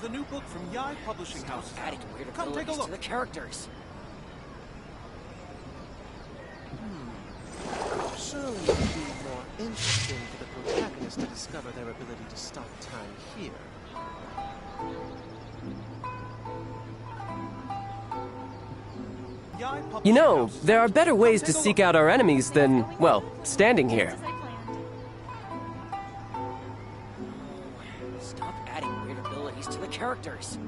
The new book from Yai Publishing House. Adding weird Come take a abilities look. to the characters. Surely it would be more interesting for the protagonist to discover their ability to stop time here. You know, there are better ways to seek out our enemies than, well, standing here. Stop adding weird abilities to the characters.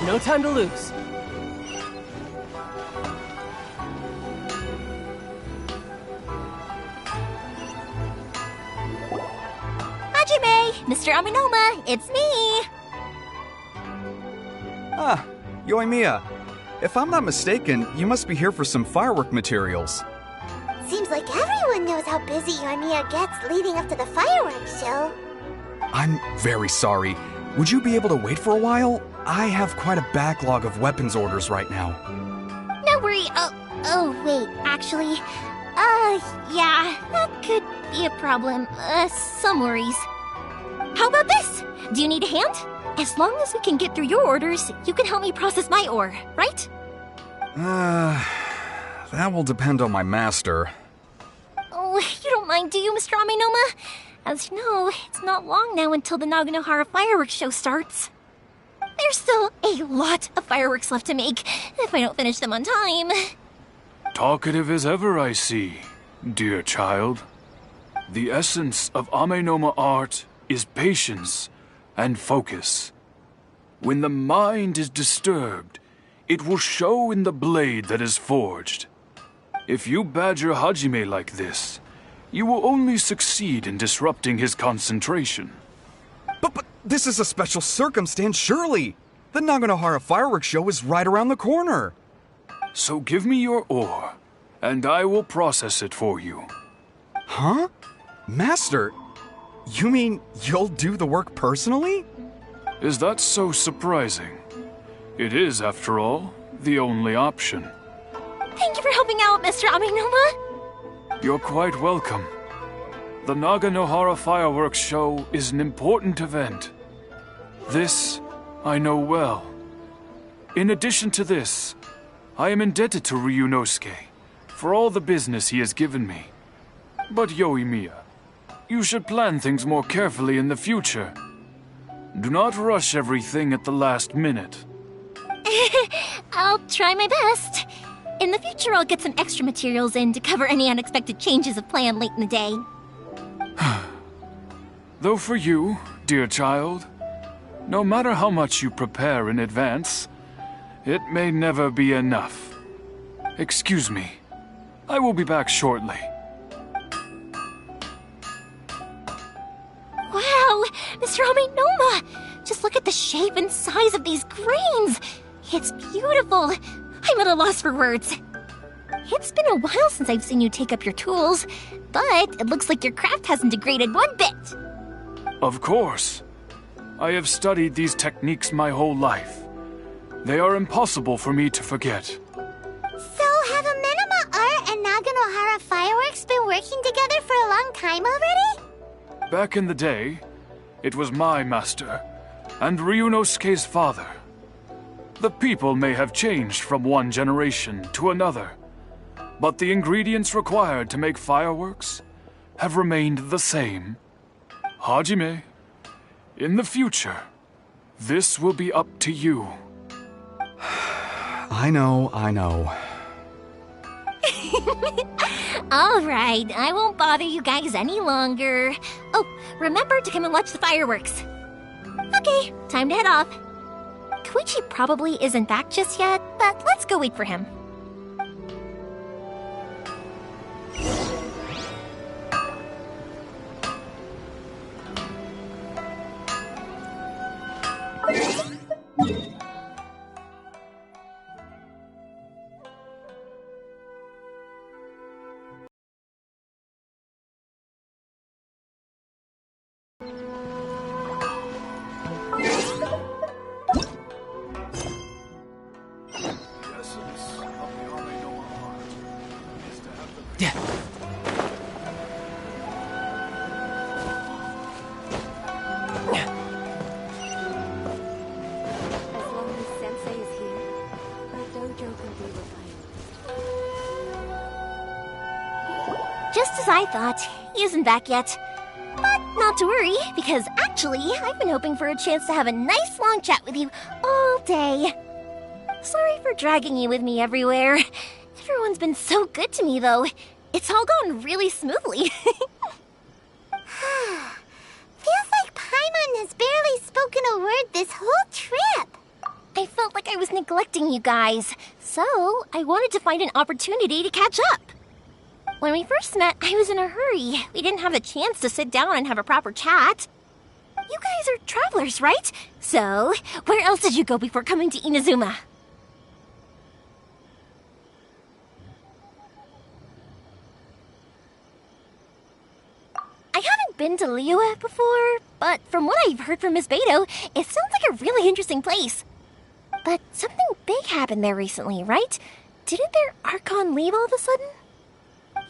No time to lose. Hajime! Mr. Aminoma, it's me! Ah, Yoimiya. If I'm not mistaken, you must be here for some firework materials. Seems like everyone knows how busy Yoimiya gets leading up to the fireworks show. I'm very sorry. Would you be able to wait for a while? I have quite a backlog of weapons orders right now. No worry. Oh, wait, actually. Yeah, that could be a problem. Some worries. How about this? Do you need a hand? As long as we can get through your orders, you can help me process my ore, right? That will depend on my master. Oh, you don't mind, do you, Mr. Aminoma? As you know, it's not long now until the Naganohara fireworks show starts. There's still a lot of fireworks left to make, if I don't finish them on time. Talkative as ever, I see, dear child. The essence of Amenoma art is patience and focus. When the mind is disturbed, it will show in the blade that is forged. If you badger Hajime like this, you will only succeed in disrupting his concentration. But this is a special circumstance, surely. The Naganohara fireworks show is right around the corner. So give me your ore, and I will process it for you. Huh? Master, you mean you'll do the work personally? Is that so surprising? It is, after all, the only option. Thank you for helping out, Mr. Aminoma. You're quite welcome. The Naganohara fireworks show is an important event. This I know well. In addition to this, I am indebted to Ryunosuke for all the business he has given me. But Yoimiya, you should plan things more carefully in the future. Do not rush everything at the last minute. I'll try my best. In the future, I'll get some extra materials in to cover any unexpected changes of plan late in the day. Though for you, dear child, no matter how much you prepare in advance, it may never be enough. Excuse me. I will be back shortly. Wow, Mr. Aminoma! Just look at the shape and size of these grains! It's beautiful! I'm at a loss for words. It's been a while since I've seen you take up your tools, but it looks like your craft hasn't degraded one bit. Of course. I have studied these techniques my whole life. They are impossible for me to forget. So have Amenoma Art and Naganohara Fireworks been working together for a long time already? Back in the day, it was my master, and Ryunosuke's father. The people may have changed from one generation to another, but the ingredients required to make fireworks have remained the same. Hajime, in the future, this will be up to you. I know. All right, I won't bother you guys any longer. Oh, remember to come and watch the fireworks. Okay, time to head off. Koichi probably isn't back just yet, but let's go wait for him. As long as Sensei is here, the dojo can be refined. Just as I thought, he isn't back yet. But not to worry, because actually, I've been hoping for a chance to have a nice long chat with you all day. Sorry for dragging you with me everywhere. Everyone's been so good to me, though. It's all gone really smoothly. Feels like Paimon has barely spoken a word this whole trip. I felt like I was neglecting you guys, so I wanted to find an opportunity to catch up. When we first met, I was in a hurry. We didn't have the chance to sit down and have a proper chat. You guys are travelers, right? So, where else did you go before coming to Inazuma? I haven't been to Liyue before, but from what I've heard from Miss Beto, it sounds like a really interesting place. But something big happened there recently, right? Didn't their Archon leave all of a sudden?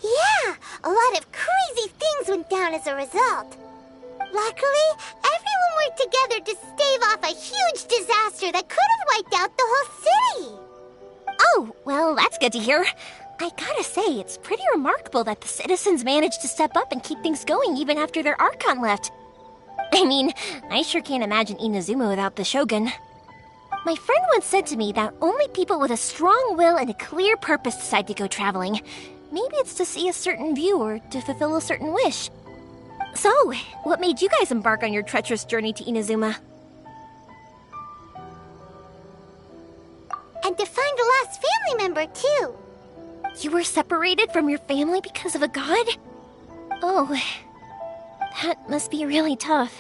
Yeah, a lot of crazy things went down as a result. Luckily, everyone worked together to stave off a huge disaster that could have wiped out the whole city. Oh, well, that's good to hear. I gotta say, it's pretty remarkable that the citizens managed to step up and keep things going even after their Archon left. I mean, I sure can't imagine Inazuma without the Shogun. My friend once said to me that only people with a strong will and a clear purpose decide to go traveling. Maybe it's to see a certain view or to fulfill a certain wish. So, what made you guys embark on your treacherous journey to Inazuma? And to find a lost family member, too. You were separated from your family because of a god? Oh, that must be really tough.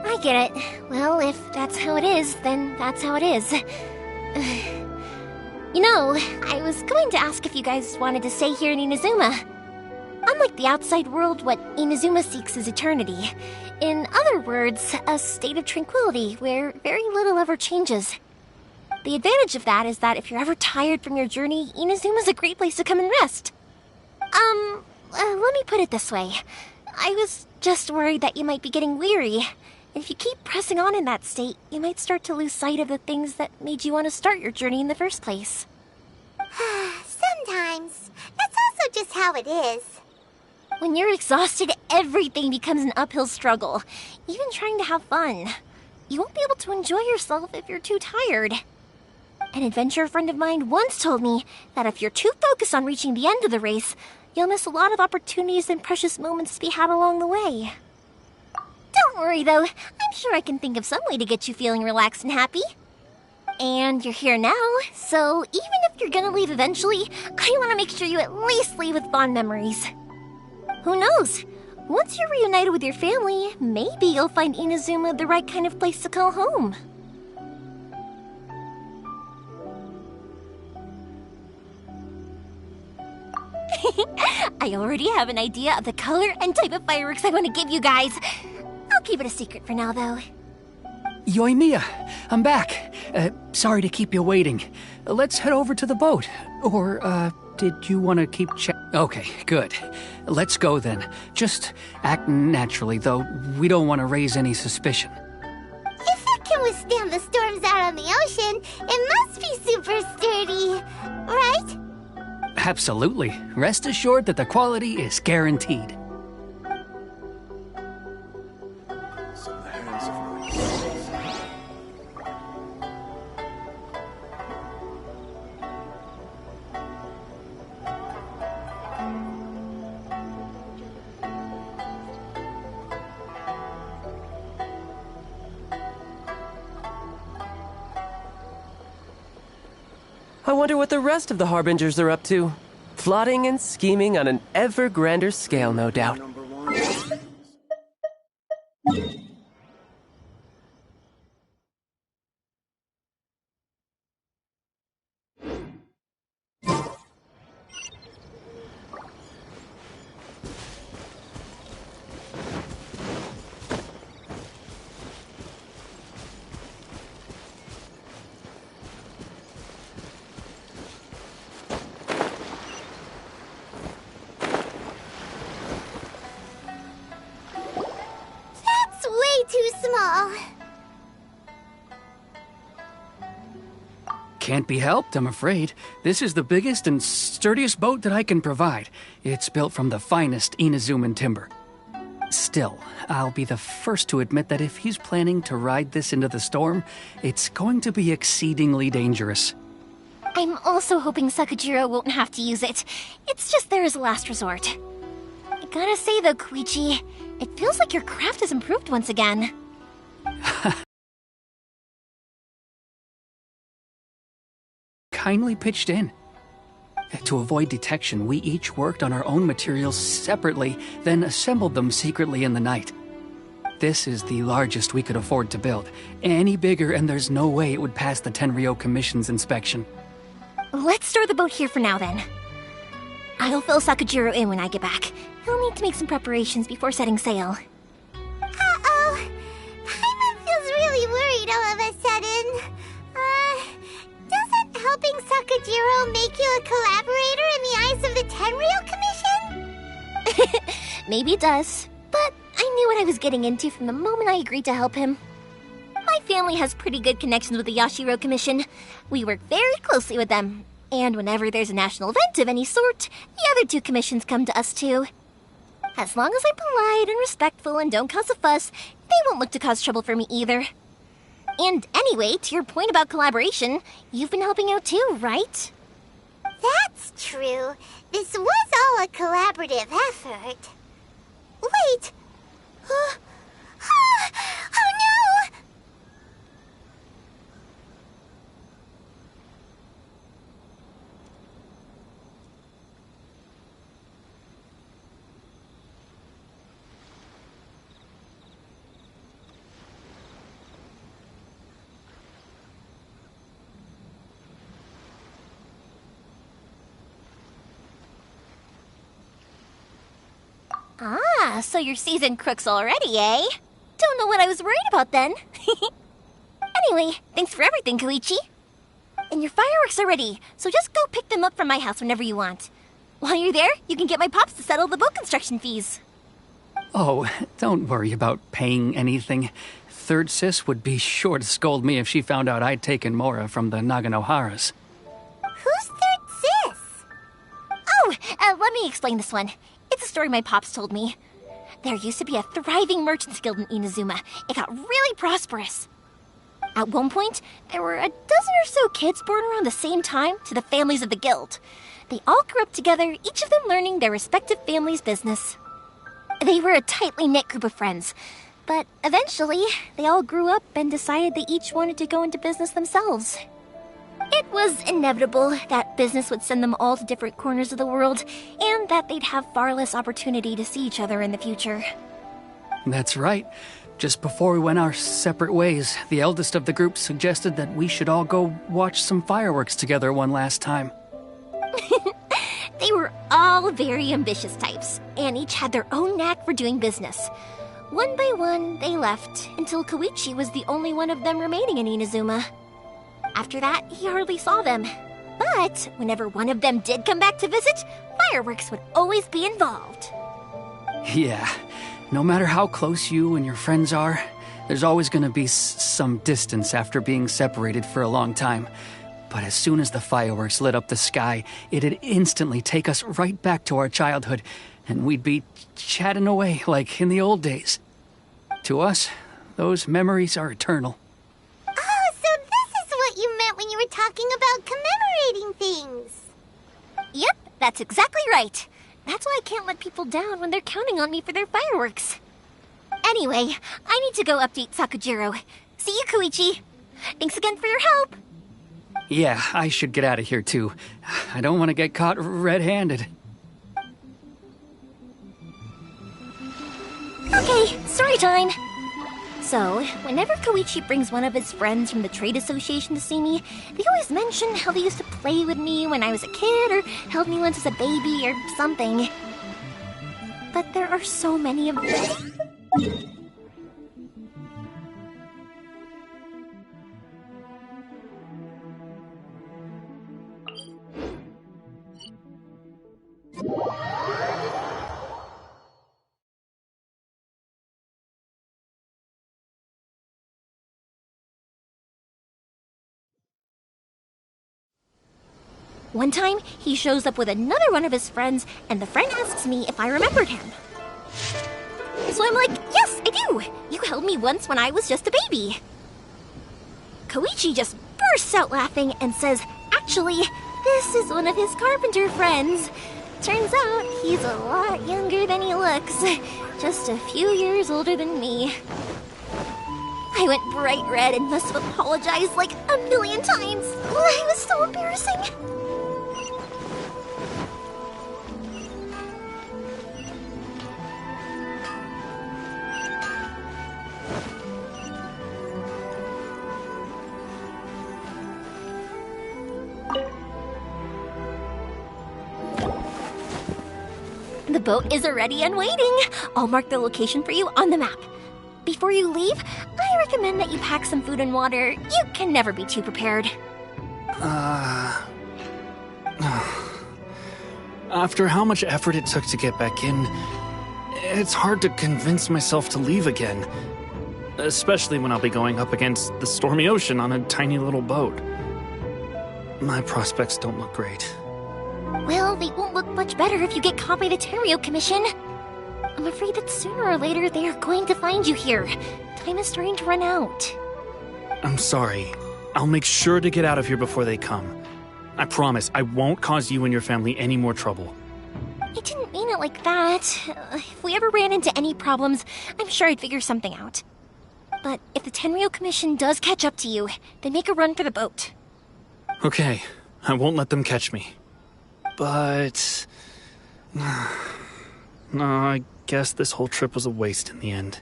I get it. Well, if that's how it is, then that's how it is. You know, I was going to ask if you guys wanted to stay here in Inazuma. Unlike the outside world, what Inazuma seeks is eternity. In other words, a state of tranquility where very little ever changes. The advantage of that is that if you're ever tired from your journey, Inazuma's a great place to come and rest. Let me put it this way. I was just worried that you might be getting weary. And if you keep pressing on in that state, you might start to lose sight of the things that made you want to start your journey in the first place. Sometimes. That's also just how it is. When you're exhausted, everything becomes an uphill struggle. Even trying to have fun. You won't be able to enjoy yourself if you're too tired. An adventurer friend of mine once told me that if you're too focused on reaching the end of the race, you'll miss a lot of opportunities and precious moments to be had along the way. Don't worry, though. I'm sure I can think of some way to get you feeling relaxed and happy. And you're here now, so even if you're gonna leave eventually, I want to make sure you at least leave with fond memories. Who knows? Once you're reunited with your family, maybe you'll find Inazuma the right kind of place to call home. I already have an idea of the color and type of fireworks I want to give you guys. I'll keep it a secret for now, though. Yoimiya, I'm back. Sorry to keep you waiting. Let's head over to the boat. Or, did you want to keep Okay, good. Let's go then. Just act naturally, though we don't want to raise any suspicion. If it can withstand the storms out on the ocean, it must be super sturdy, right? Absolutely. Rest assured that the quality is guaranteed. I wonder what the rest of the Harbingers are up to. Plotting and scheming on an ever grander scale, no doubt. That's way too small. Can't be helped, I'm afraid. This is the biggest and sturdiest boat that I can provide. It's built from the finest Inazuman timber. Still, I'll be the first to admit that if he's planning to ride this into the storm, it's going to be exceedingly dangerous. I'm also hoping Sakajiro won't have to use it. It's just there as a last resort. I gotta say though, Koichi, it feels like your craft has improved once again. Kindly pitched in. To avoid detection, we each worked on our own materials separately, then assembled them secretly in the night. This is the largest we could afford to build. Any bigger and there's no way it would pass the Tenryou Commission's inspection. Let's store the boat here for now then. I'll fill Sakajiro in when I get back. He'll need to make some preparations before setting sail. Uh-oh. Paimon feels really worried all of a sudden. Doesn't helping Sakajiro make you a collaborator in the eyes of the Tenryou Commission? Maybe it does, but I knew what I was getting into from the moment I agreed to help him. My family has pretty good connections with the Yashiro Commission. We work very closely with them, and whenever there's a national event of any sort, the other two commissions come to us too. As long as I'm polite and respectful and don't cause a fuss, they won't look to cause trouble for me either. And anyway, to your point about collaboration, you've been helping out too, right? That's true. This was all a collaborative effort. Wait! Oh no! Ah, so you're seasoned crooks already, eh? Don't know what I was worried about then. Anyway, thanks for everything, Koichi. And your fireworks are ready, so just go pick them up from my house whenever you want. While you're there, you can get my pops to settle the boat construction fees. Oh, don't worry about paying anything. Third Sis would be sure to scold me if she found out I'd taken Mora from the Naganoharas. Who's Third Sis? Oh, let me explain this one. It's a story my pops told me. There used to be a thriving merchants guild in Inazuma. It got really prosperous. At one point, there were a dozen or so kids born around the same time to the families of the guild. They all grew up together, each of them learning their respective family's business. They were a tightly knit group of friends, but eventually, they all grew up and decided they each wanted to go into business themselves. It was inevitable that business would send them all to different corners of the world, and that they'd have far less opportunity to see each other in the future. That's right. Just before we went our separate ways, the eldest of the group suggested that we should all go watch some fireworks together one last time. They were all very ambitious types, and each had their own knack for doing business. One by one, they left, until Koichi was the only one of them remaining in Inazuma. After that, he hardly saw them. But whenever one of them did come back to visit, fireworks would always be involved. Yeah, no matter how close you and your friends are, there's always going to be some distance after being separated for a long time. But as soon as the fireworks lit up the sky, it'd instantly take us right back to our childhood, and we'd be chatting away like in the old days. To us, those memories are eternal. Oh, so this is what you meant when you were talking about commemorating things. Yep, that's exactly right. That's why I can't let people down when they're counting on me for their fireworks. Anyway, I need to go update Sakajiro. See you, Koichi. Thanks again for your help. Yeah, I should get out of here too. I don't want to get caught red-handed. Okay, story time! So, whenever Koichi brings one of his friends from the trade association to see me, they always mention how they used to play with me when I was a kid, or held me once as a baby, or something. But there are so many of them. One time, he shows up with another one of his friends, and the friend asks me if I remembered him. So I'm like, yes, I do! You held me once when I was just a baby. Koichi just bursts out laughing and says, actually, this is one of his carpenter friends. Turns out, he's a lot younger than he looks. Just a few years older than me. I went bright red and must have apologized like a million times. It was so embarrassing. The boat is ready and waiting. I'll mark the location for you on the map. Before you leave, I recommend that you pack some food and water. You can never be too prepared. After how much effort it took to get back in, it's hard to convince myself to leave again. Especially when I'll be going up against the stormy ocean on a tiny little boat. My prospects don't look great. Well, they won't look much better if you get caught by the Tenryou Commission. I'm afraid that sooner or later they are going to find you here. Time is starting to run out. I'm sorry. I'll make sure to get out of here before they come. I promise I won't cause you and your family any more trouble. I didn't mean it like that. If we ever ran into any problems, I'm sure I'd figure something out. But if the Tenryou Commission does catch up to you, then make a run for the boat. Okay, I won't let them catch me. But... no, I guess this whole trip was a waste in the end.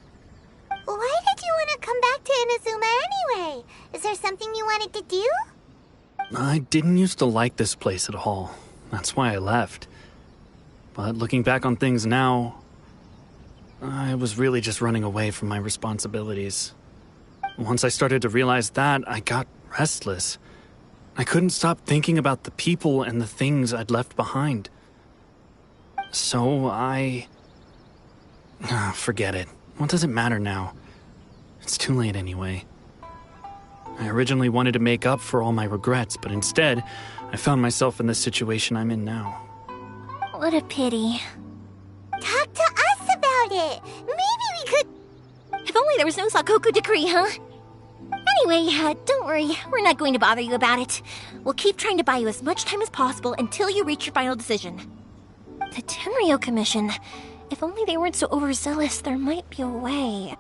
Why did you want to come back to Inazuma anyway? Is there something you wanted to do? I didn't used to like this place at all. That's why I left. But looking back on things now, I was really just running away from my responsibilities. Once I started to realize that, I got restless. I couldn't stop thinking about the people and the things I'd left behind. So forget it. What does it matter now? It's too late anyway. I originally wanted to make up for all my regrets, but instead, I found myself in the situation I'm in now. What a pity. Talk to us about it. Maybe we could... If only there was no Sakoku decree, huh? Anyway, don't worry. We're not going to bother you about it. We'll keep trying to buy you as much time as possible until you reach your final decision. The Tenryou Commission. If only they weren't so overzealous, there might be a way.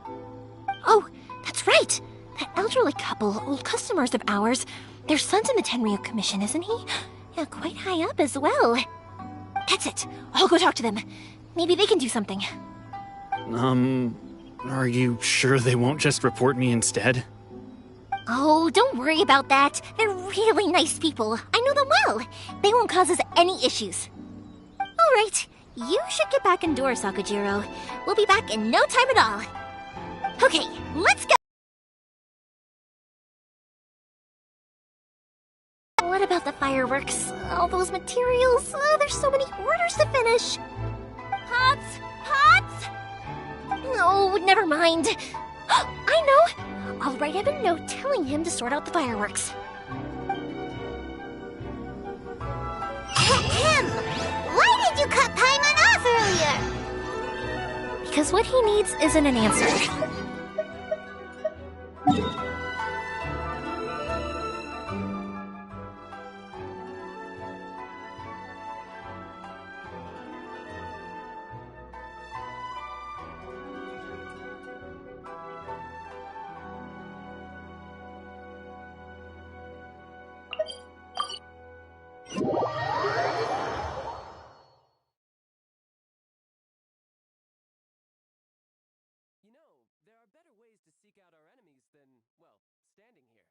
Oh, that's right! That elderly couple, old customers of ours, their son's in the Tenryou Commission, isn't he? Yeah, quite high up as well. That's it. I'll go talk to them. Maybe they can do something. Are you sure they won't just report me instead? Oh, don't worry about that. They're really nice people. I know them well. They won't cause us any issues. All right. You should get back indoors, Sakujiro. We'll be back in no time at all. Okay, let's go! What about the fireworks? All those materials? There's so many orders to finish. Pots! Pots! No, never mind. I know! I'll write him a note telling him to sort out the fireworks. Ahem! Why did you cut Paimon off earlier? Because what he needs isn't an answer. You know, there are better ways to seek out our enemies than, well, standing here.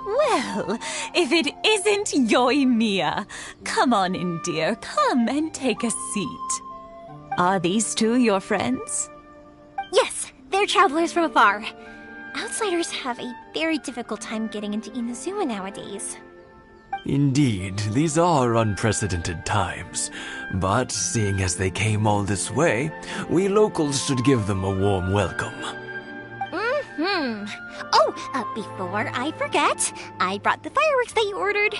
Well, if it isn't Yoimiya. Come on in, dear. Come and take a seat. Are these two your friends? Yes, they're travelers from afar. Outsiders have a very difficult time getting into Inazuma nowadays. Indeed, these are unprecedented times. But seeing as they came all this way, we locals should give them a warm welcome. Oh, before I forget, I brought the fireworks that you ordered.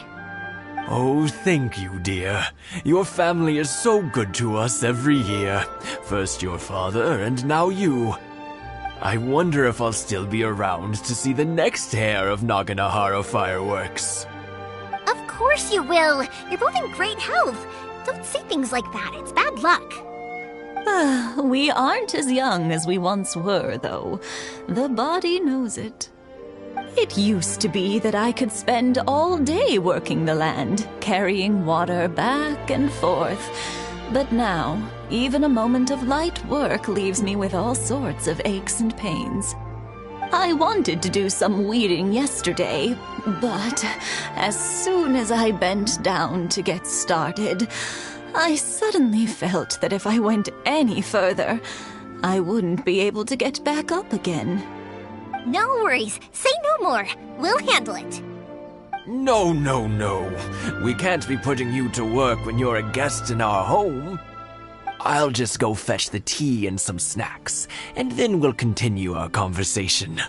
Oh, thank you, dear. Your family is so good to us every year. First your father, and now you. I wonder if I'll still be around to see the next hair of Naganohara fireworks. Of course you will. You're both in great health. Don't say things like that. It's bad luck. We aren't as young as we once were, though. The body knows it. It used to be that I could spend all day working the land, carrying water back and forth. But now, even a moment of light work leaves me with all sorts of aches and pains. I wanted to do some weeding yesterday, but as soon as I bent down to get started, I suddenly felt that if I went any further, I wouldn't be able to get back up again. No worries. Say no more. We'll handle it. No, no, no. We can't be putting you to work when you're a guest in our home. I'll just go fetch the tea and some snacks, and then we'll continue our conversation.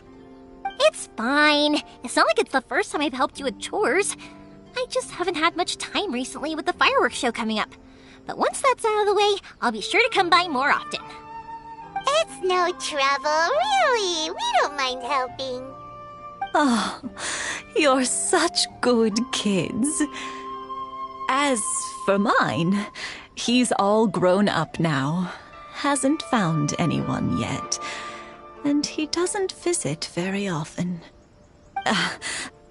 It's fine. It's not like it's the first time I've helped you with chores. I just haven't had much time recently with the fireworks show coming up. But once that's out of the way, I'll be sure to come by more often. It's no trouble, really. We don't mind helping. Oh, you're such good kids. As for mine, he's all grown up now. Hasn't found anyone yet. And he doesn't visit very often.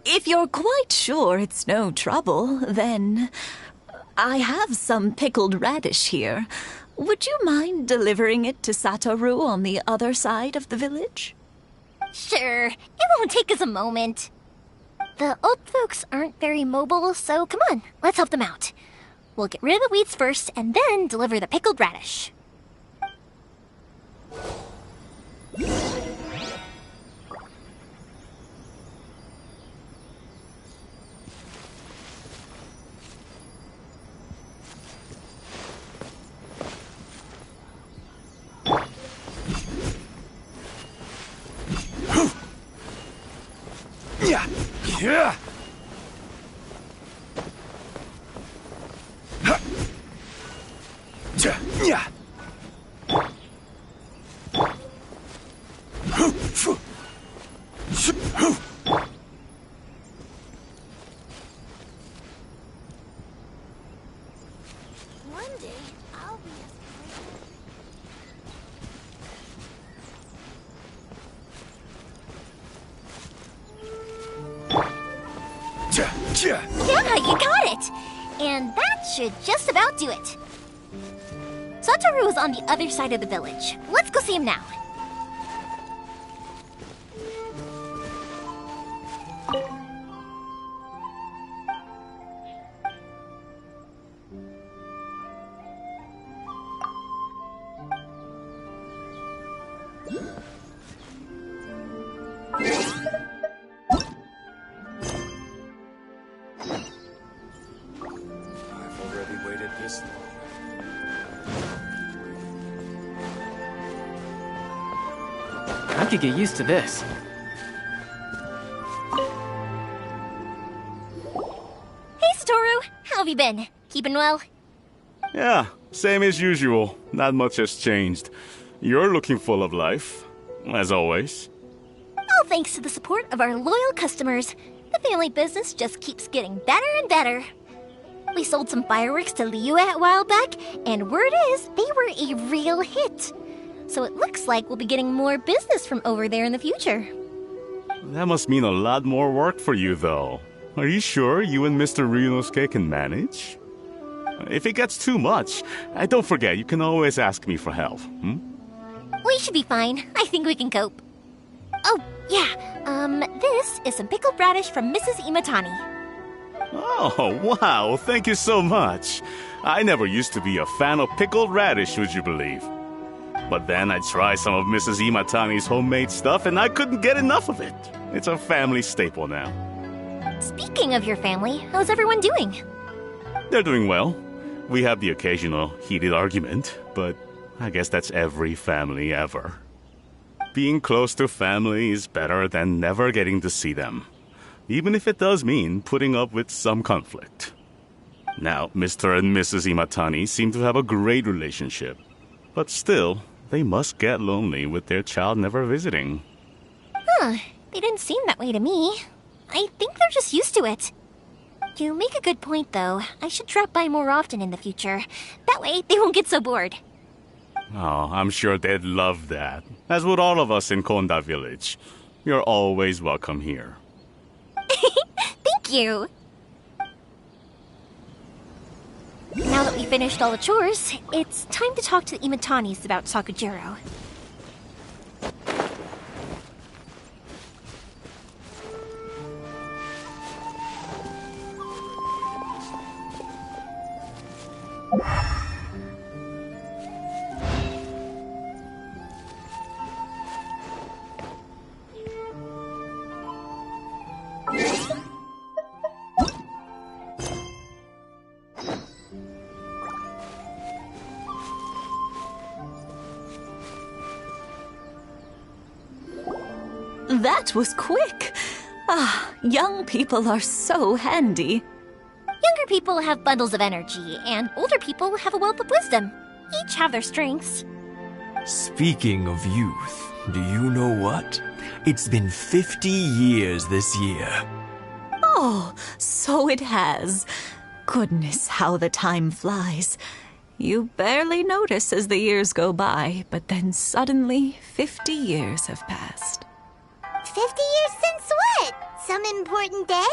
If you're quite sure it's no trouble, then I have some pickled radish here. Would you mind delivering it to Satoru on the other side of the village? Sure. It won't take us a moment. The old folks aren't very mobile, so come on, let's help them out. We'll get rid of the weeds first, and then deliver the pickled radish. Yeah. Yeah. Yeah. One day, I'll be as Yeah, you got it! And that should just about do it. Satoru is on the other side of the village. Let's go see him now. I could get used to this. Hey, Satoru! How have you been? Keeping well? Yeah, same as usual. Not much has changed. You're looking full of life, as always. All thanks to the support of our loyal customers. The family business just keeps getting better and better. We sold some fireworks to Liu a while back, and word is they were a real hit. So it looks like we'll be getting more business from over there in the future. That must mean a lot more work for you, though. Are you sure you and Mr. Ryunosuke can manage? If it gets too much, don't forget, you can always ask me for help, We should be fine. I think we can cope. Oh, yeah. This is some pickled radish from Mrs. Imatani. Oh, wow, thank you so much. I never used to be a fan of pickled radish, would you believe? But then I tried some of Mrs. Imatani's homemade stuff and I couldn't get enough of it. It's a family staple now. Speaking of your family, how's everyone doing? They're doing well. We have the occasional heated argument, but I guess that's every family ever. Being close to family is better than never getting to see them, even if it does mean putting up with some conflict. Now, Mr. and Mrs. Imatani seem to have a great relationship, but still, they must get lonely with their child never visiting. Huh, they didn't seem that way to me. I think they're just used to it. You make a good point, though. I should drop by more often in the future. That way, they won't get so bored. Oh, I'm sure they'd love that, as would all of us in Konda Village. You're always welcome here. Thank you! Now that we finished all the chores, it's time to talk to the Imatanis about Sakujiro. That was quick. Ah, young people are so handy. Younger people have bundles of energy, and older people have a wealth of wisdom. Each have their strengths. Speaking of youth, do you know what? It's been 50 years this year. Oh, so it has. Goodness, how the time flies. You barely notice as the years go by, but then suddenly 50 years have passed. 50 years since what? Some important day?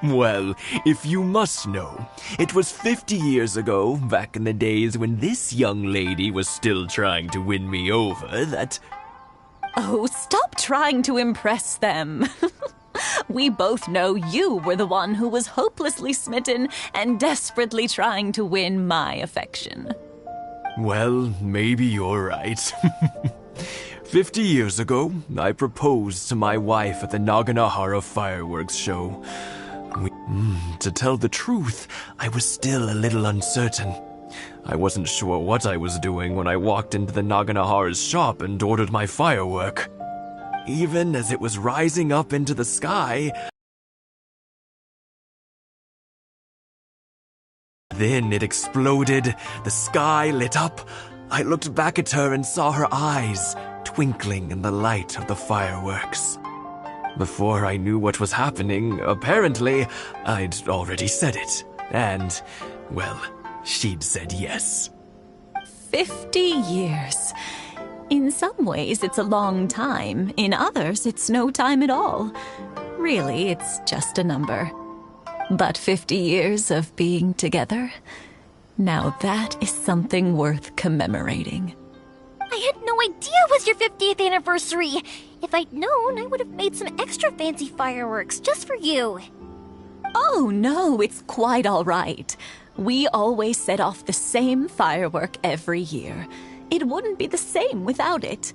Well, if you must know, it was 50 years ago, back in the days when this young lady was still trying to win me over, that... Oh, stop trying to impress them. We both know you were the one who was hopelessly smitten and desperately trying to win my affection. Well, maybe you're right. 50 years ago, I proposed to my wife at the Naganohara fireworks show. To tell the truth, I was still a little uncertain. I wasn't sure what I was doing when I walked into the Naganohara's shop and ordered my firework. Even as it was rising up into the sky, then it exploded, the sky lit up. I looked back at her and saw her eyes twinkling in the light of the fireworks. Before I knew what was happening, apparently, I'd already said it. And, well, she'd said yes. 50 years. In some ways, it's a long time. In others, it's no time at all. Really, it's just a number. But 50 years of being together? Now that is something worth commemorating. I had no idea it was your 50th anniversary! If I'd known, I would have made some extra fancy fireworks just for you. Oh no, it's quite all right. We always set off the same firework every year. It wouldn't be the same without it.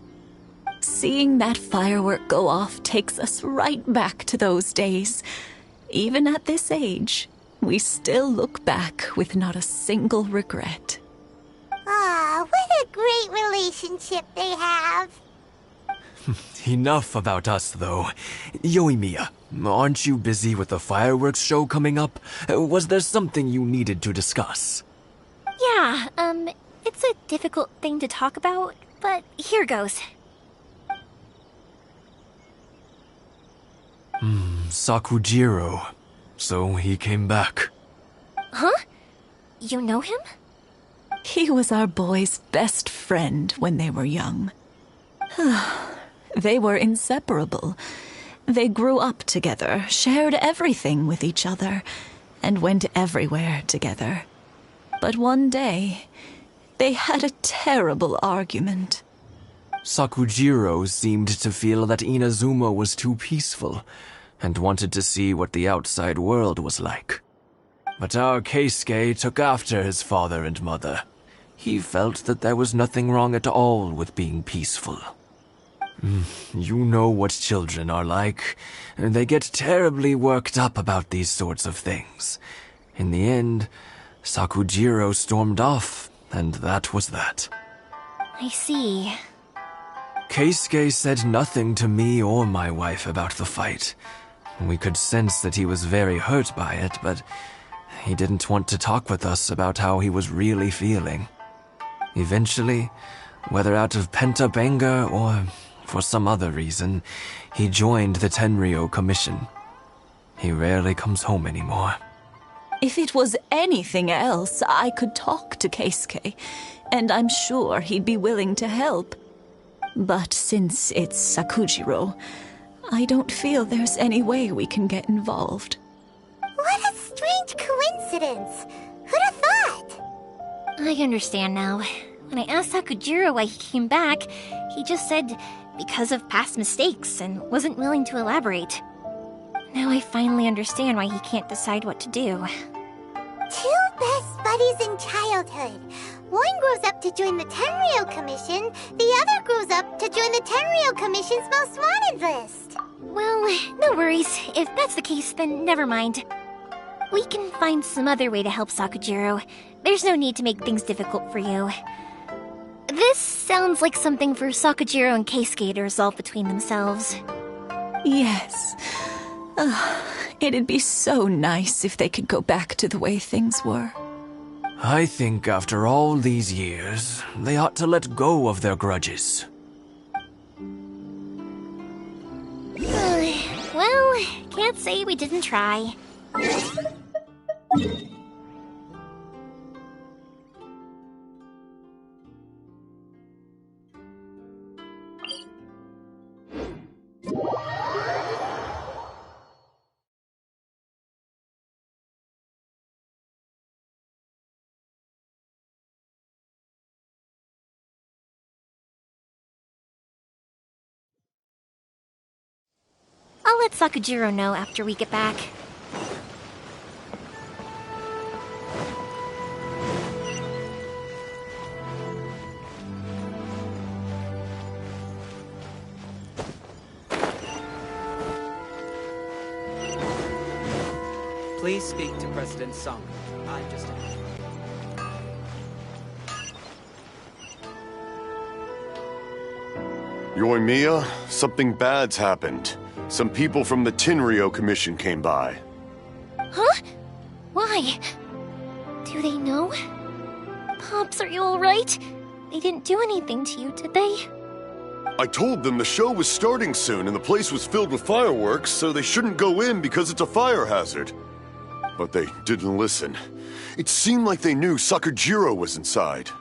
Seeing that firework go off takes us right back to those days. Even at this age, we still look back with not a single regret. Ah, what a great relationship they have. Enough about us, though. Yoimiya, aren't you busy with the fireworks show coming up? Was there something you needed to discuss? Yeah, It's a difficult thing to talk about, but here goes. Sakujiro. So he came back. Huh? You know him? He was our boy's best friend when they were young. They were inseparable. They grew up together, shared everything with each other, and went everywhere together. But one day, they had a terrible argument. Sakujiro seemed to feel that Inazuma was too peaceful, and wanted to see what the outside world was like. But our Keisuke took after his father and mother. He felt that there was nothing wrong at all with being peaceful. You know what children are like. They get terribly worked up about these sorts of things. In the end, Sakujiro stormed off, and that was that. I see. Keisuke said nothing to me or my wife about the fight. We could sense that he was very hurt by it, but he didn't want to talk with us about how he was really feeling. Eventually, whether out of pent-up anger or for some other reason, he joined the Tenryou Commission. He rarely comes home anymore. If it was anything else, I could talk to Keisuke, and I'm sure he'd be willing to help. But since it's Sakujiro, I don't feel there's any way we can get involved. What a strange coincidence! Who'd have thought? I understand now. When I asked Sakujiro why he came back, he just said because of past mistakes and wasn't willing to elaborate. Now I finally understand why he can't decide what to do. Two best buddies in childhood. One grows up to join the Tenryou Commission, the other grows up to join the Tenryou Commission's most wanted list. Well, no worries. If that's the case, then never mind. We can find some other way to help Sakujiro. There's no need to make things difficult for you. This sounds like something for Sakujiro and Keisuke to resolve between themselves. Yes. It'd be so nice if they could go back to the way things were. I think after all these years, they ought to let go of their grudges. Well, can't say we didn't try. I'll let Sakujiro know after we get back. Please speak to President Sung. I'm just... Yoimiya, something bad's happened. Some people from the Tenryou Commission came by. Huh? Why? Do they know? Pops, are you alright? They didn't do anything to you, did they? I told them the show was starting soon and the place was filled with fireworks, so they shouldn't go in because it's a fire hazard. But they didn't listen. It seemed like they knew Sakujiro was inside.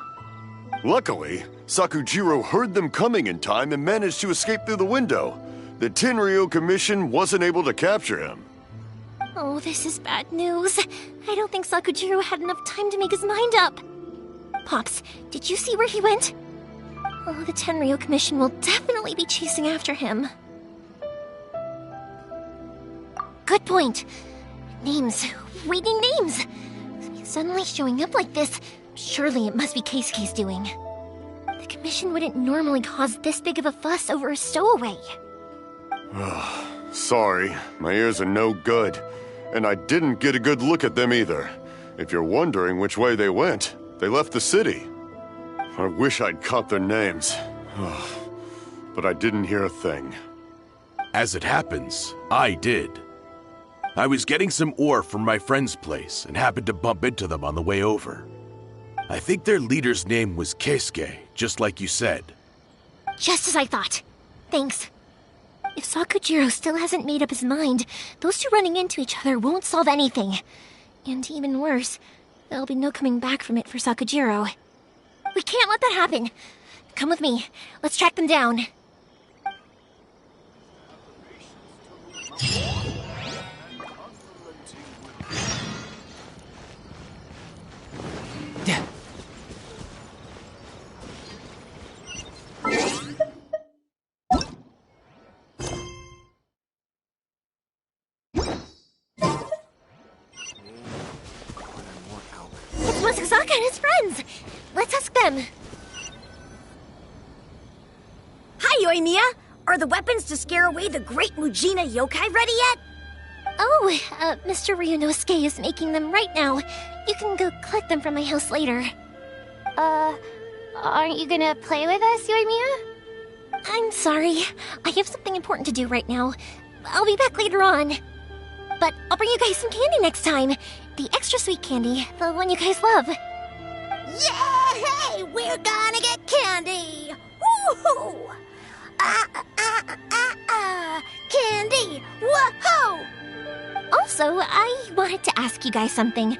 Luckily, Sakujiro heard them coming in time and managed to escape through the window. The Tenryou Commission wasn't able to capture him. Oh, this is bad news. I don't think Sakujiro had enough time to make his mind up. Pops, did you see where he went? Oh, the Tenryou Commission will definitely be chasing after him. Good point. Names. We need names. Suddenly showing up like this, surely it must be Keisuke's doing. The Commission wouldn't normally cause this big of a fuss over a stowaway. Sorry, my ears are no good. And I didn't get a good look at them either. If you're wondering which way they went, they left the city. I wish I'd caught their names. But I didn't hear a thing. As it happens, I did. I was getting some ore from my friend's place and happened to bump into them on the way over. I think their leader's name was Keisuke, just like you said. Just as I thought. Thanks. If Sakujiro still hasn't made up his mind, those two running into each other won't solve anything. And even worse, there'll be no coming back from it for Sakujiro. We can't let that happen. Come with me. Let's track them down. It's Masasaka and his friends! Let's ask them. Hi, Yoimiya! Are the weapons to scare away the great Mujina yokai ready yet? Oh, Mr. Ryunosuke is making them right now. You can go collect them from my house later. Aren't you gonna play with us, Yoimiya? I'm sorry. I have something important to do right now. I'll be back later on. But I'll bring you guys some candy next time. The extra sweet candy, the one you guys love. Yay! We're gonna get candy! Woohoo! Candy! Woohoo! Also, I wanted to ask you guys something.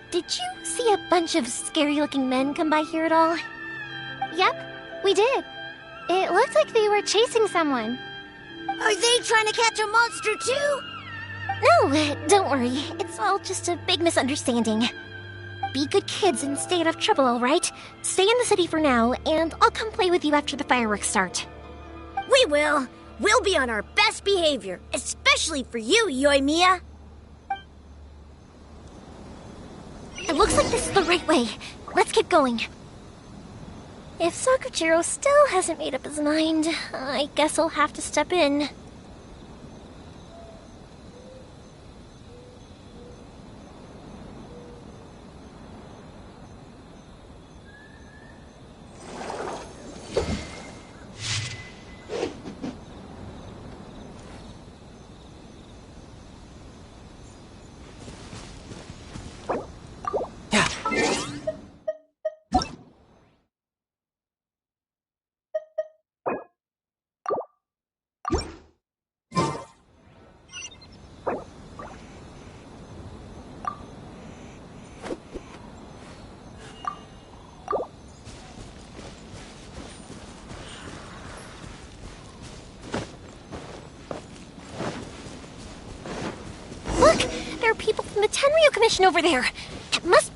Did you see a bunch of scary-looking men come by here at all? Yep, we did. It looked like they were chasing someone. Are they trying to catch a monster too? No, don't worry. It's all just a big misunderstanding. Be good kids and stay out of trouble, alright? Stay in the city for now, and I'll come play with you after the fireworks start. We will. We'll be on our best behavior, especially for you, Yoimiya. It looks like this is the right way. Let's keep going. If Sakujiro still hasn't made up his mind, I guess I'll have to step in. Look! There are people from the Tenryu Commission over there! It must...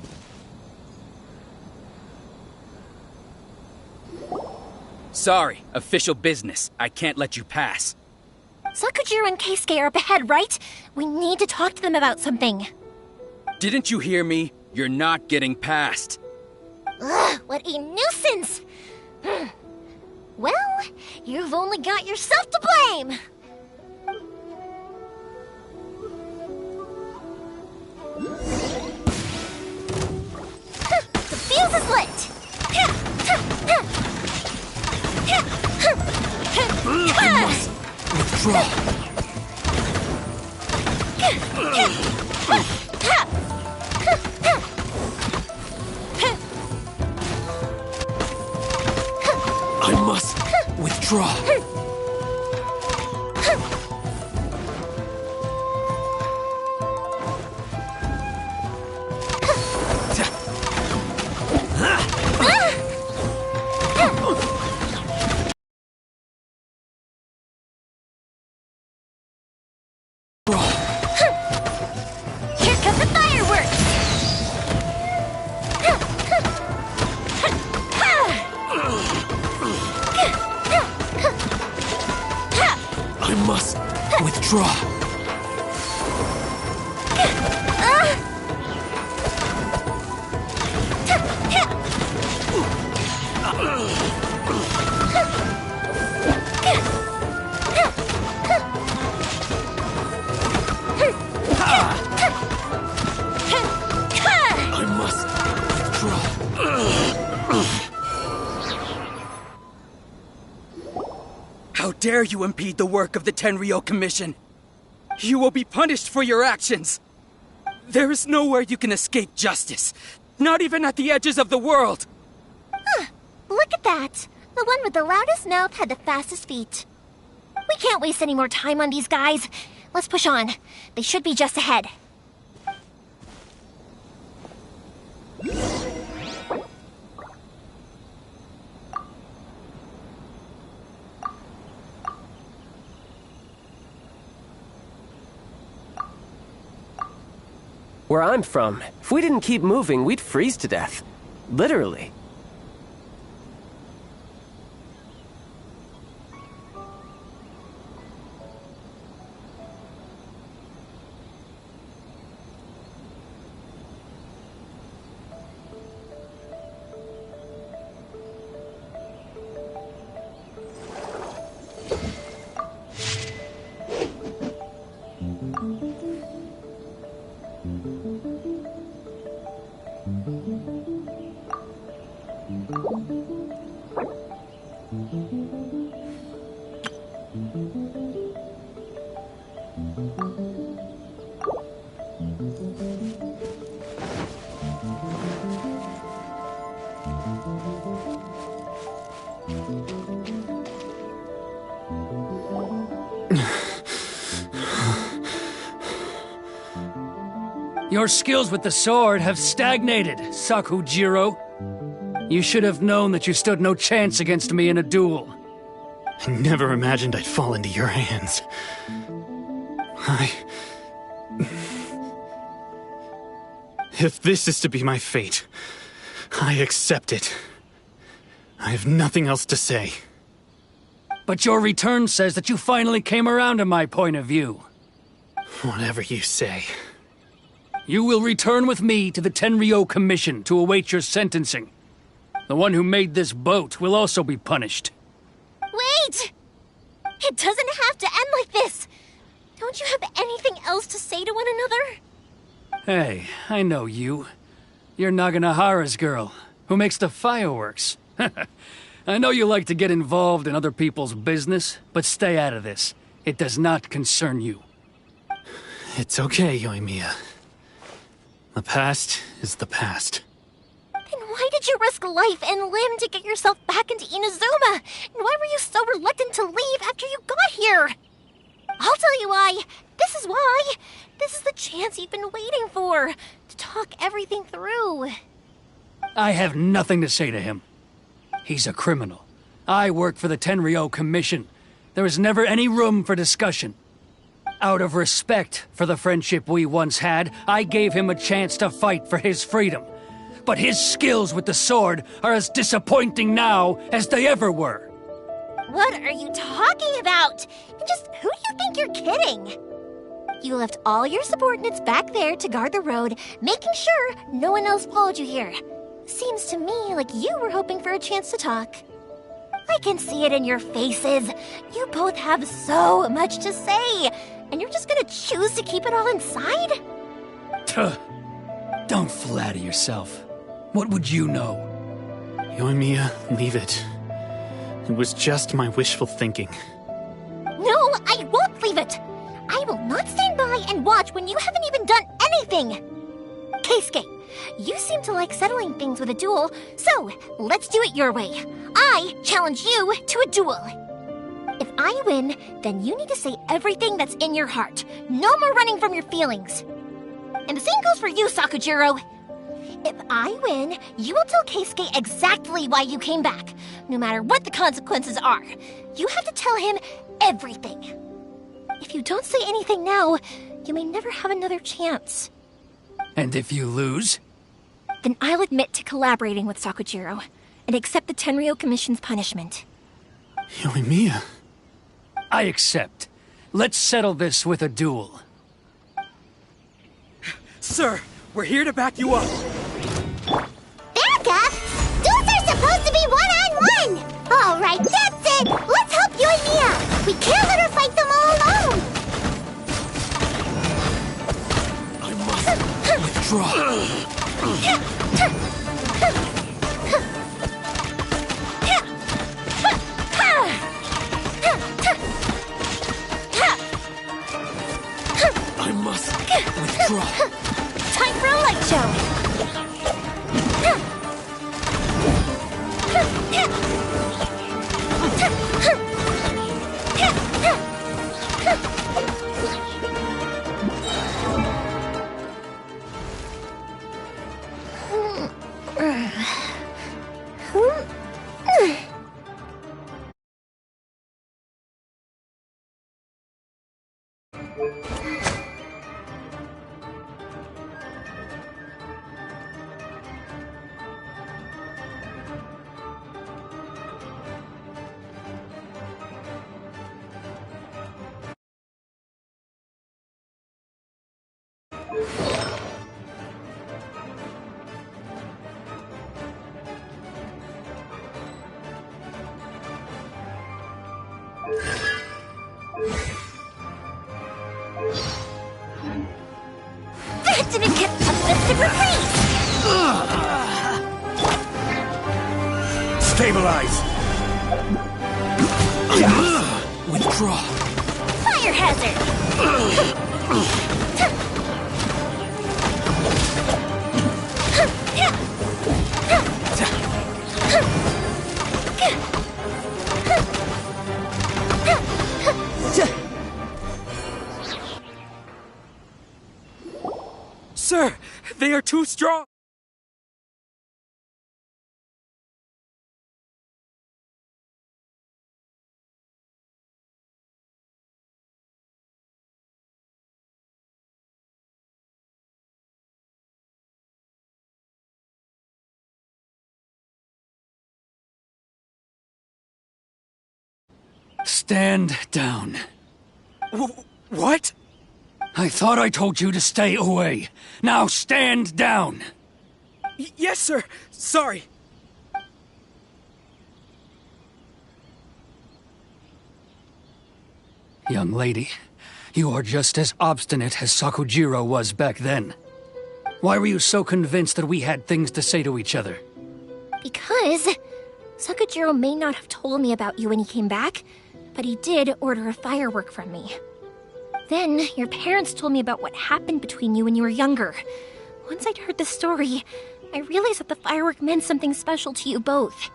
Sorry, official business. I can't let you pass. Sakujiro and Keisuke are up ahead, right? We need to talk to them about something. Didn't you hear me? You're not getting past. Ugh, what a nuisance! Well, you've only got yourself to blame! The fuse is lit! Withdraw. I must withdraw. Here come the fireworks! I must withdraw. I must withdraw. How dare you impede the work of the Tenryo Commission? You will be punished for your actions. There is nowhere you can escape justice. Not even at the edges of the world! Huh. Look at that. The one with the loudest mouth had the fastest feet. We can't waste any more time on these guys. Let's push on. They should be just ahead. Where I'm from, if we didn't keep moving, we'd freeze to death. Literally. Your skills with the sword have stagnated, Sakujiro. You should have known that you stood no chance against me in a duel. I never imagined I'd fall into your hands. If this is to be my fate, I accept it. I have nothing else to say. But your return says that you finally came around to my point of view. Whatever you say. You will return with me to the Tenryou Commission to await your sentencing. The one who made this boat will also be punished. Wait! It doesn't have to end like this! Don't you have anything else to say to one another? Hey, I know you. You're Naganohara's girl, who makes the fireworks. I know you like to get involved in other people's business, but stay out of this. It does not concern you. It's okay, Yoimiya. The past is the past. Then why did you risk life and limb to get yourself back into Inazuma? And why were you so reluctant to leave after you got here? I'll tell you why. This is why. This is the chance you've been waiting for. To talk everything through. I have nothing to say to him. He's a criminal. I work for the Tenryou Commission. There is never any room for discussion. Out of respect for the friendship we once had, I gave him a chance to fight for his freedom. But his skills with the sword are as disappointing now as they ever were. What are you talking about? And just who do you think you're kidding? You left all your subordinates back there to guard the road, making sure no one else followed you here. Seems to me like you were hoping for a chance to talk. I can see it in your faces. You both have so much to say, and you're just gonna choose to keep it all inside? Tuh. Don't flatter yourself. What would you know? Yoimiya, leave it. It was just my wishful thinking. No, I won't leave it! I will not stand by and watch when you haven't even done anything! Keisuke, you seem to like settling things with a duel, so let's do it your way. I challenge you to a duel. If I win, then you need to say everything that's in your heart. No more running from your feelings. And the same goes for you, Sakujiro. If I win, you will tell Keisuke exactly why you came back, no matter what the consequences are. You have to tell him everything. If you don't say anything now, you may never have another chance. And if you lose? Then I'll admit to collaborating with Sakujiro and accept the Tenryou Commission's punishment. Yoimiya. I accept. Let's settle this with a duel. Sir, we're here to back you up. Back up? Duels are supposed to be one-on-one! Alright, that's it! Let's help Yoimiya! We can't let her fight them all alone! I must withdraw. I must withdraw. Time for a light show! Stabilize! Withdraw. Fire hazard! Sir, they are too strong! Stand down. What? I thought I told you to stay away. Now stand down. Yes, sir. Sorry. Young lady, you are just as obstinate as Sakujiro was back then. Why were you so convinced that we had things to say to each other? Because Sakujiro may not have told me about you when he came back, but he did order a firework from me. Then, your parents told me about what happened between you when you were younger. Once I'd heard the story, I realized that the firework meant something special to you both.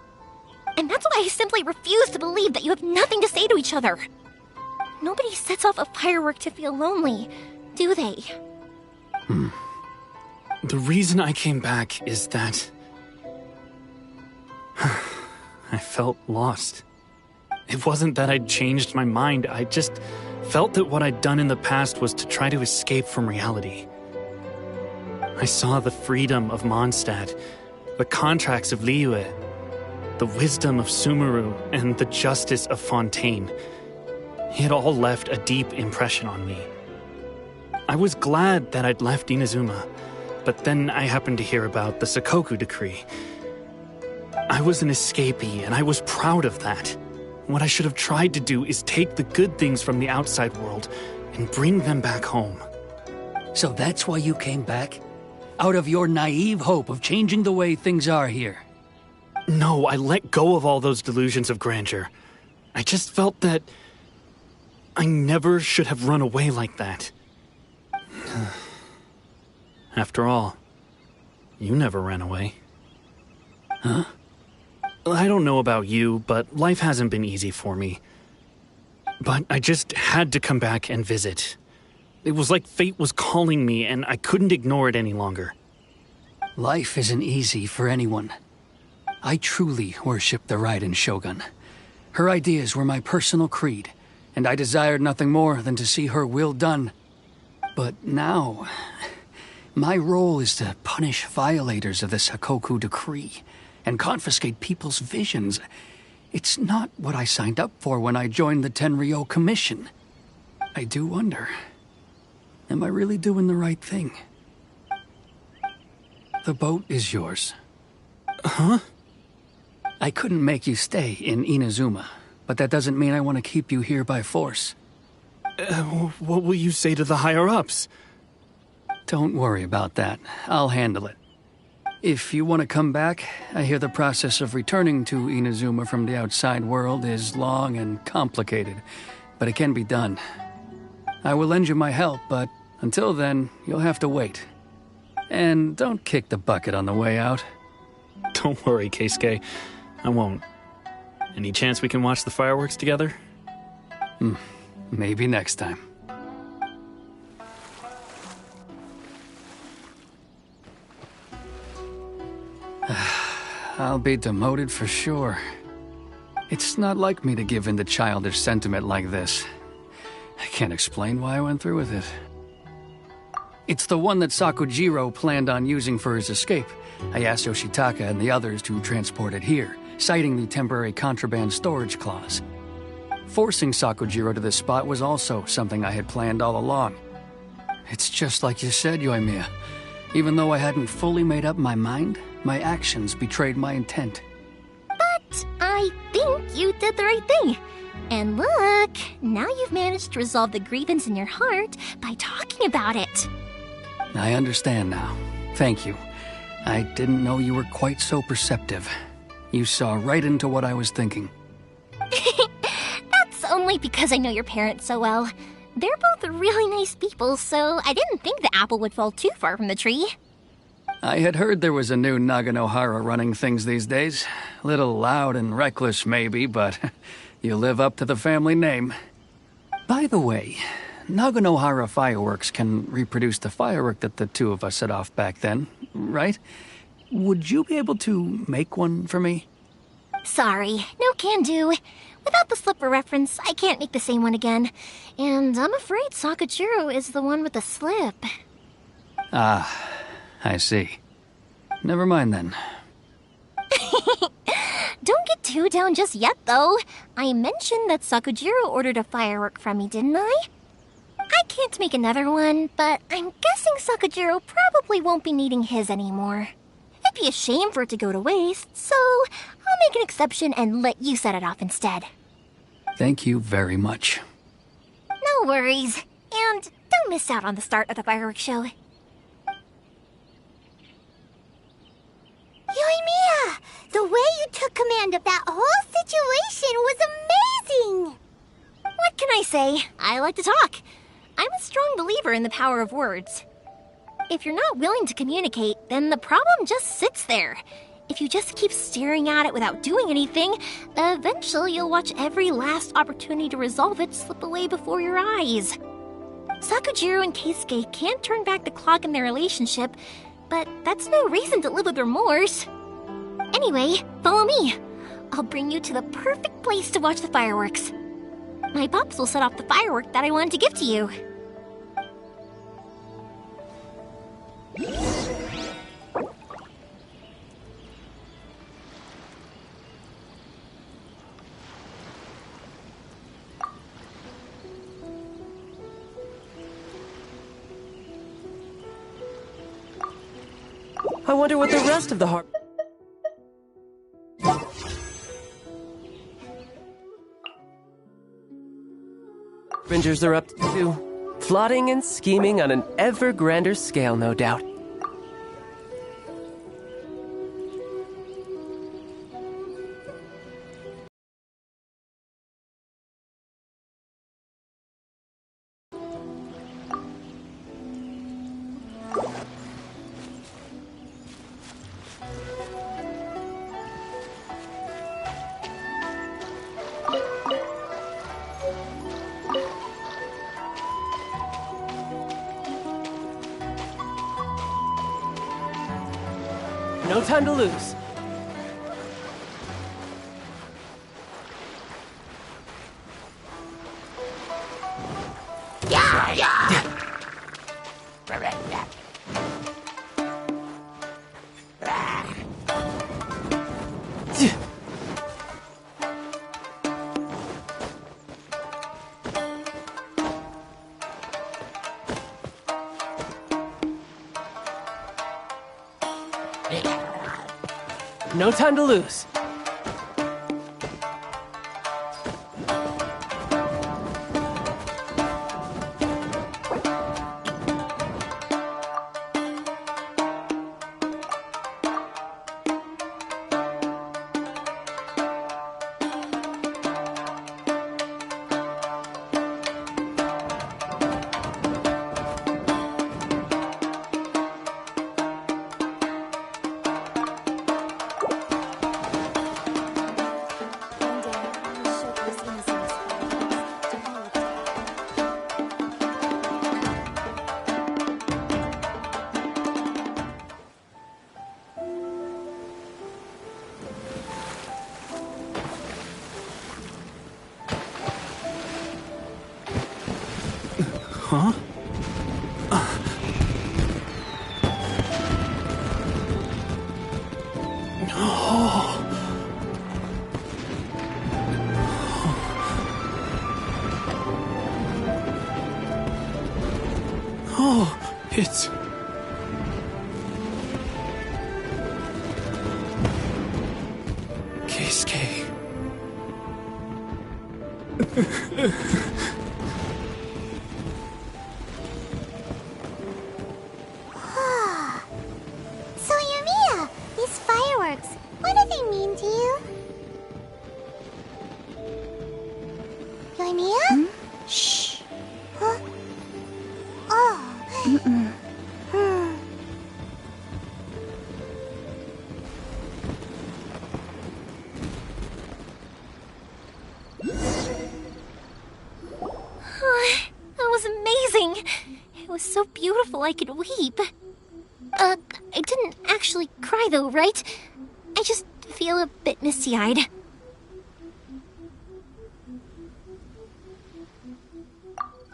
And that's why I simply refuse to believe that you have nothing to say to each other. Nobody sets off a firework to feel lonely, do they? The reason I came back is that I felt lost. It wasn't that I'd changed my mind, I just felt that what I'd done in the past was to try to escape from reality. I saw the freedom of Mondstadt, the contracts of Liyue, the wisdom of Sumeru, and the justice of Fontaine. It all left a deep impression on me. I was glad that I'd left Inazuma, but then I happened to hear about the Sakoku decree. I was an escapee, and I was proud of that. What I should have tried to do is take the good things from the outside world and bring them back home. So that's why you came back? Out of your naive hope of changing the way things are here? No, I let go of all those delusions of grandeur. I just felt that I never should have run away like that. After all, you never ran away. Huh? I don't know about you, but life hasn't been easy for me. But I just had to come back and visit. It was like fate was calling me, and I couldn't ignore it any longer. Life isn't easy for anyone. I truly worship the Raiden Shogun. Her ideas were my personal creed, and I desired nothing more than to see her will done. But now, my role is to punish violators of the Sakoku decree and confiscate people's visions. It's not what I signed up for when I joined the Tenryo Commission. I do wonder, am I really doing the right thing? The boat is yours. Huh? I couldn't make you stay in Inazuma, but that doesn't mean I want to keep you here by force. What will you say to the higher-ups? Don't worry about that. I'll handle it. If you want to come back, I hear the process of returning to Inazuma from the outside world is long and complicated, but it can be done. I will lend you my help, but until then, you'll have to wait. And don't kick the bucket on the way out. Don't worry, Keisuke. I won't. Any chance we can watch the fireworks together? Maybe next time. I'll be demoted for sure. It's not like me to give in to childish sentiment like this. I can't explain why I went through with it. It's the one that Sakujiro planned on using for his escape. I asked Yoshitaka and the others to transport it here, citing the temporary contraband storage clause. Forcing Sakujiro to this spot was also something I had planned all along. It's just like you said, Yoimiya. Even though I hadn't fully made up my mind, my actions betrayed my intent. But I think you did the right thing. And look, now you've managed to resolve the grievance in your heart by talking about it. I understand now. Thank you. I didn't know you were quite so perceptive. You saw right into what I was thinking. That's only because I know your parents so well. They're both really nice people, so I didn't think the apple would fall too far from the tree. I had heard there was a new Naganohara running things these days. Little loud and reckless, maybe, but you live up to the family name. By the way, Naganohara fireworks can reproduce the firework that the two of us set off back then, right? Would you be able to make one for me? Sorry, no can do. Without the slipper reference, I can't make the same one again. And I'm afraid Sakujiro is the one with the slip. Ah, I see. Never mind then. Don't get too down just yet, though. I mentioned that Sakujiro ordered a firework from me, didn't I? I can't make another one, but I'm guessing Sakujiro probably won't be needing his anymore. It'd be a shame for it to go to waste, so I'll make an exception and let you set it off instead. Thank you very much. No worries. And don't miss out on the start of the fireworks show. Yoimiya! The way you took command of that whole situation was amazing! What can I say? I like to talk. I'm a strong believer in the power of words. If you're not willing to communicate, then the problem just sits there. If you just keep staring at it without doing anything, eventually you'll watch every last opportunity to resolve it slip away before your eyes. Sakujiro and Keisuke can't turn back the clock in their relationship, but that's no reason to live with remorse. Anyway, follow me. I'll bring you to the perfect place to watch the fireworks. My pops will set off the firework that I wanted to give to you. I wonder what the rest of the Harbingers are up to. Plotting and scheming on an ever grander scale, no doubt. No time to lose. No time to lose. Huh? Oh, it's... Keisuke. So, Yoimiya, these fireworks, what do they mean to you? That was amazing! It was so beautiful I could weep. I didn't actually cry though, right? I just feel a bit misty-eyed.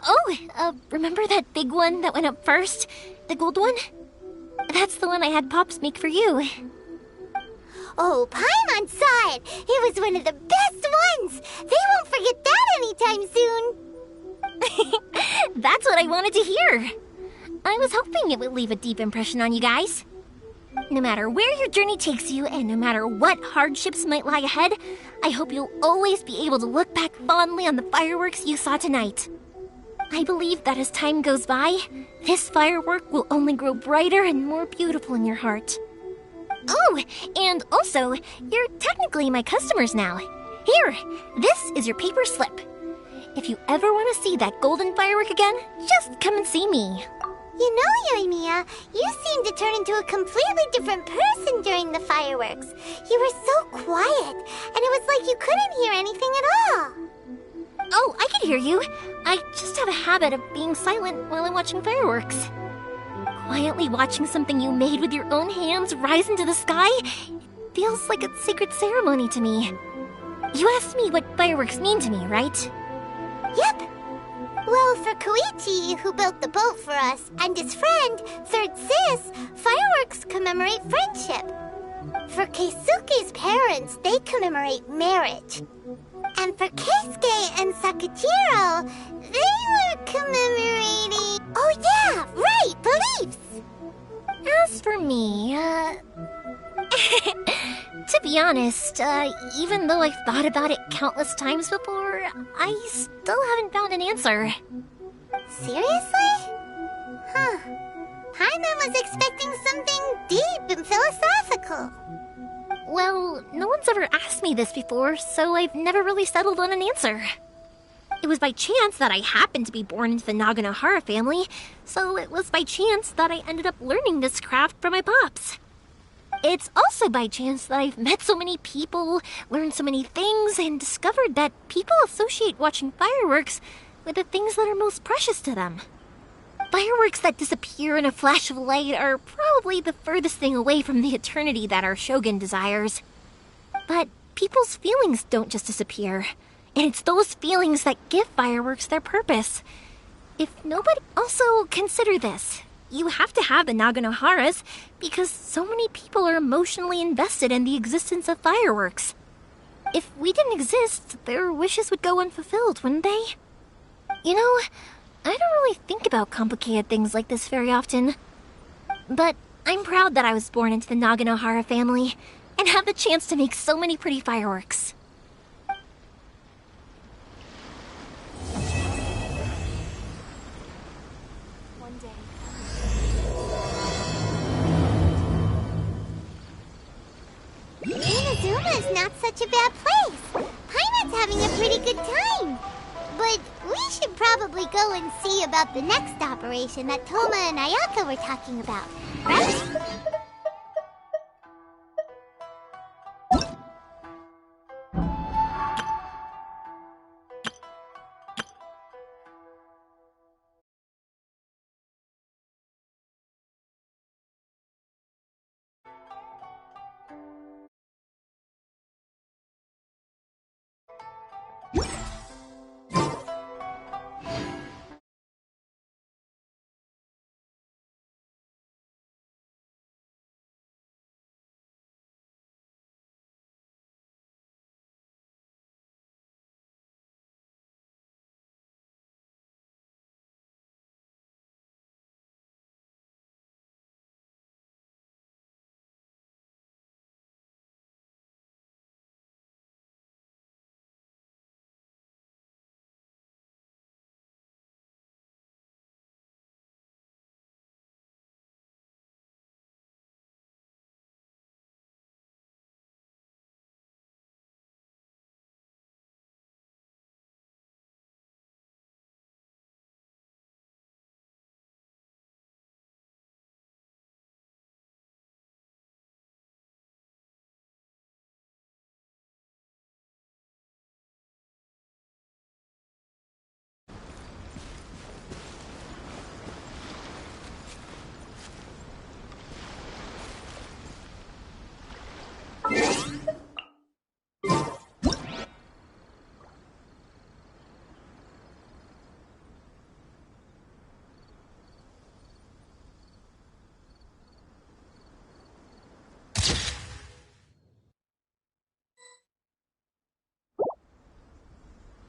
Oh, remember that big one that went up first? The gold one? That's the one I had Pops make for you. Oh, Paimon saw it! It was one of the best ones! They won't forget that anytime soon! That's what I wanted to hear. I was hoping it would leave a deep impression on you guys. No matter where your journey takes you, and no matter what hardships might lie ahead, I hope you'll always be able to look back fondly on the fireworks you saw tonight. I believe that as time goes by, this firework will only grow brighter and more beautiful in your heart. Oh, and also, you're technically my customers now. Here, this is your paper slip. If you ever want to see that golden firework again, just come and see me. You know, Yoimiya, you seemed to turn into a completely different person during the fireworks. You were so quiet, and it was like you couldn't hear anything at all. Oh, I can hear you. I just have a habit of being silent while I'm watching fireworks. Quietly watching something you made with your own hands rise into the sky feels like a sacred ceremony to me. You asked me what fireworks mean to me, right? Yep. Well, for Koichi, who built the boat for us, and his friend, Third Sis, fireworks commemorate friendship. For Keisuke's parents, they commemorate marriage. And for Keisuke and Sakajiro, they were commemorating... Oh yeah, right, beliefs! As for me, to be honest, even though I've thought about it countless times before, I still haven't found an answer. Seriously? Huh. Paimon was expecting something deep and philosophical. Well, no one's ever asked me this before, so I've never really settled on an answer. It was by chance that I happened to be born into the Naganohara family, so it was by chance that I ended up learning this craft from my pops. It's also by chance that I've met so many people, learned so many things, and discovered that people associate watching fireworks with the things that are most precious to them. Fireworks that disappear in a flash of light are probably the furthest thing away from the eternity that our shogun desires. But people's feelings don't just disappear, and it's those feelings that give fireworks their purpose. If nobody... Also, consider this. You have to have the Naganoharas because so many people are emotionally invested in the existence of fireworks. If we didn't exist, their wishes would go unfulfilled, wouldn't they? You know, I don't really think about complicated things like this very often. But I'm proud that I was born into the Naganohara family and have the chance to make so many pretty fireworks. Inazuma is not such a bad place. Paimon's having a pretty good time. But we should probably go and see about the next operation that Toma and Ayaka were talking about, right?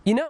You know,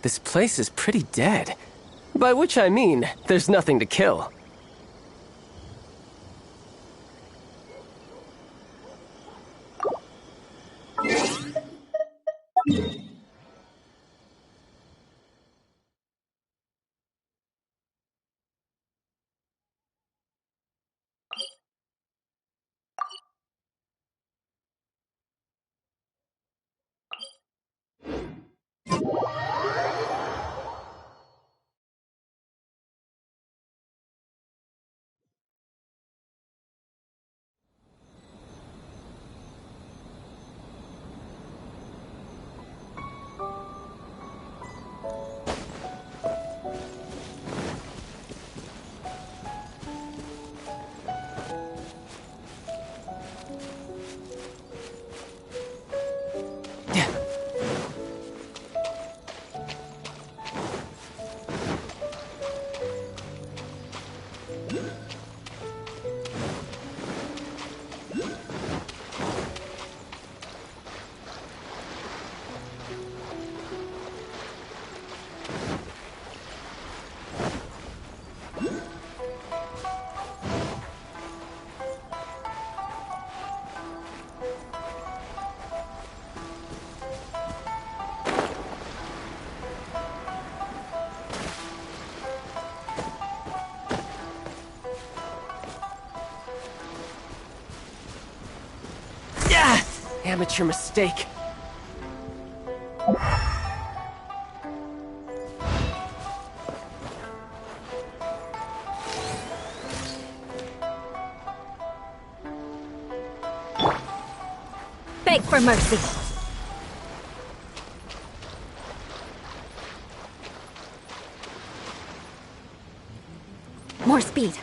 this place is pretty dead. By which I mean, there's nothing to kill. Amateur mistake. Beg for mercy. More speed.